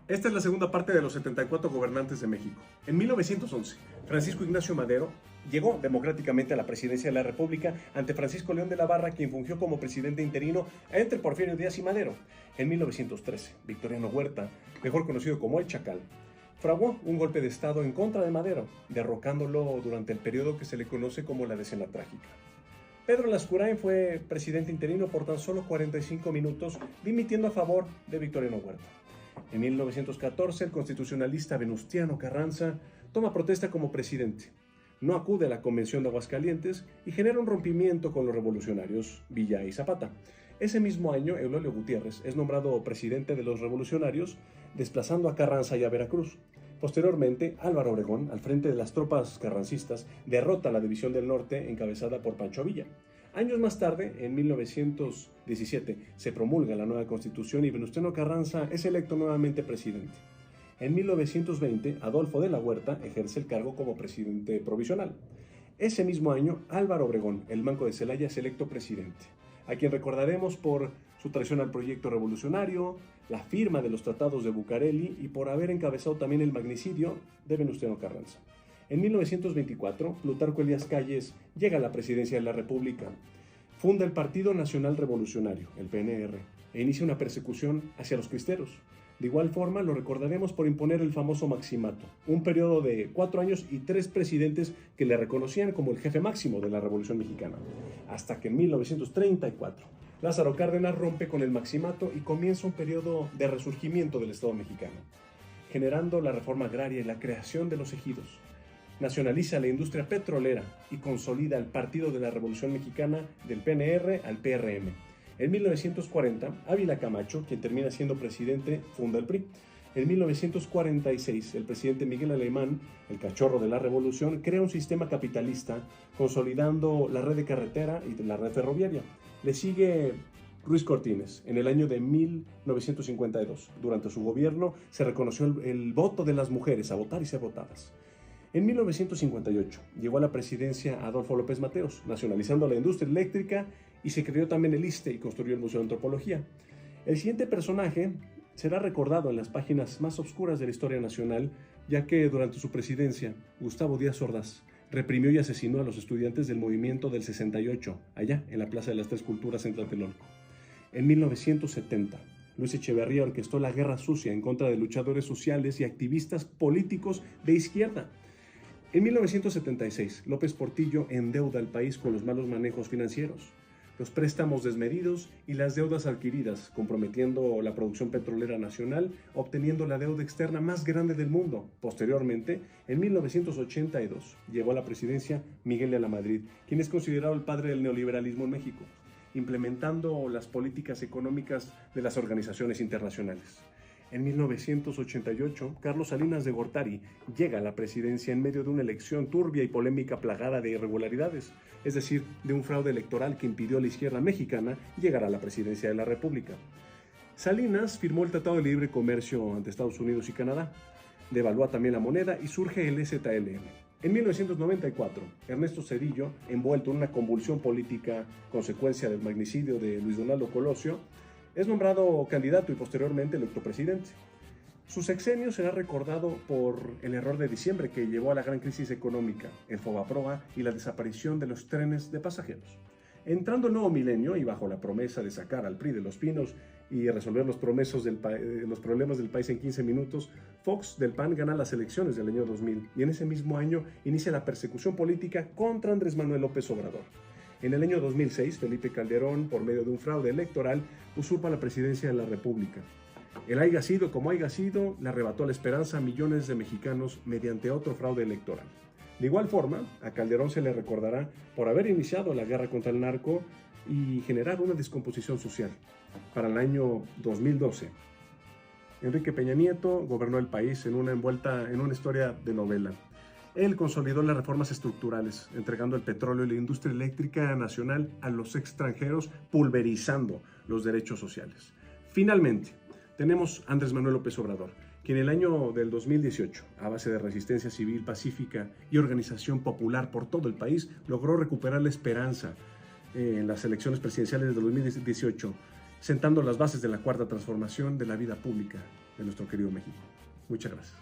Esta es la segunda parte de los 74 gobernantes de México. En 1911, Francisco Ignacio Madero llegó democráticamente a la presidencia de la República ante Francisco León de la Barra, quien fungió como presidente interino entre Porfirio Díaz y Madero. En 1913, Victoriano Huerta, mejor conocido como el Chacal, fraguó un golpe de Estado en contra de Madero, derrocándolo durante el periodo que se le conoce como la Decena Trágica. Pedro Lascurain fue presidente interino por tan solo 45 minutos, dimitiendo a favor de Victoriano Huerta. En 1914, el constitucionalista Venustiano Carranza toma protesta como presidente. No acude a la Convención de Aguascalientes y genera un rompimiento con los revolucionarios Villa y Zapata. Ese mismo año, Eulogio Gutiérrez es nombrado presidente de los revolucionarios, desplazando a Carranza y a Veracruz. Posteriormente, Álvaro Obregón, al frente de las tropas carrancistas, derrota a la División del Norte encabezada por Pancho Villa. Años más tarde, en 1917, se promulga la nueva Constitución y Venustiano Carranza es electo nuevamente presidente. En 1920, Adolfo de la Huerta ejerce el cargo como presidente provisional. Ese mismo año, Álvaro Obregón, el Manco de Celaya, es electo presidente, a quien recordaremos por su traición al proyecto revolucionario, la firma de los tratados de Bucareli y por haber encabezado también el magnicidio de Venustiano Carranza. En 1924, Plutarco Elías Calles llega a la presidencia de la República, funda el Partido Nacional Revolucionario, el PNR, e inicia una persecución hacia los cristeros. De igual forma, lo recordaremos por imponer el famoso maximato, un periodo de 4 años y 3 presidentes que le reconocían como el jefe máximo de la Revolución Mexicana, hasta que en 1934, Lázaro Cárdenas rompe con el maximato y comienza un periodo de resurgimiento del Estado mexicano, generando la reforma agraria y la creación de los ejidos. Nacionaliza la industria petrolera y consolida el Partido de la Revolución Mexicana del PNR al PRM. En 1940, Ávila Camacho, quien termina siendo presidente, funda el PRI. En 1946, el presidente Miguel Alemán, el cachorro de la revolución, crea un sistema capitalista, consolidando la red de carretera y la red ferroviaria. Le sigue Ruiz Cortines, en el año de 1952. Durante su gobierno se reconoció el voto de las mujeres, a votar y ser votadas. En 1958 llegó a la presidencia Adolfo López Mateos, nacionalizando la industria eléctrica y se creó también el ISSSTE y construyó el Museo de Antropología. El siguiente personaje será recordado en las páginas más oscuras de la historia nacional, ya que durante su presidencia, Gustavo Díaz Ordaz reprimió y asesinó a los estudiantes del movimiento del 68, allá en la Plaza de las Tres Culturas en Tlatelolco. En 1970, Luis Echeverría orquestó la guerra sucia en contra de luchadores sociales y activistas políticos de izquierda. En 1976, López Portillo endeuda al país con los malos manejos financieros, los préstamos desmedidos y las deudas adquiridas, comprometiendo la producción petrolera nacional, obteniendo la deuda externa más grande del mundo. Posteriormente, en 1982, llegó a la presidencia Miguel de la Madrid, quien es considerado el padre del neoliberalismo en México, implementando las políticas económicas de las organizaciones internacionales. En 1988, Carlos Salinas de Gortari llega a la presidencia en medio de una elección turbia y polémica plagada de irregularidades, es decir, de un fraude electoral que impidió a la izquierda mexicana llegar a la presidencia de la República. Salinas firmó el Tratado de Libre Comercio ante Estados Unidos y Canadá, devalúa también la moneda y surge el EZLN. En 1994, Ernesto Zedillo, envuelto en una convulsión política consecuencia del magnicidio de Luis Donaldo Colosio, es nombrado candidato y posteriormente electo presidente. Su sexenio será recordado por el error de diciembre que llevó a la gran crisis económica, el Fobaproa y la desaparición de los trenes de pasajeros. Entrando el nuevo milenio y bajo la promesa de sacar al PRI de los pinos y resolver los problemas del país en 15 minutos, Fox del PAN gana las elecciones del año 2000 y en ese mismo año inicia la persecución política contra Andrés Manuel López Obrador. En el año 2006, Felipe Calderón, por medio de un fraude electoral, usurpa la presidencia de la República. El haya sido como haya sido, le arrebató la esperanza a millones de mexicanos mediante otro fraude electoral. De igual forma, a Calderón se le recordará por haber iniciado la guerra contra el narco y generar una descomposición social. Para el año 2012, Enrique Peña Nieto gobernó el país envuelta en una historia de novela. Él consolidó las reformas estructurales, entregando el petróleo y la industria eléctrica nacional a los extranjeros, pulverizando los derechos sociales. Finalmente, tenemos a Andrés Manuel López Obrador, quien en el año del 2018, a base de resistencia civil pacífica y organización popular por todo el país, logró recuperar la esperanza en las elecciones presidenciales de 2018, sentando las bases de la cuarta transformación de la vida pública de nuestro querido México. Muchas gracias.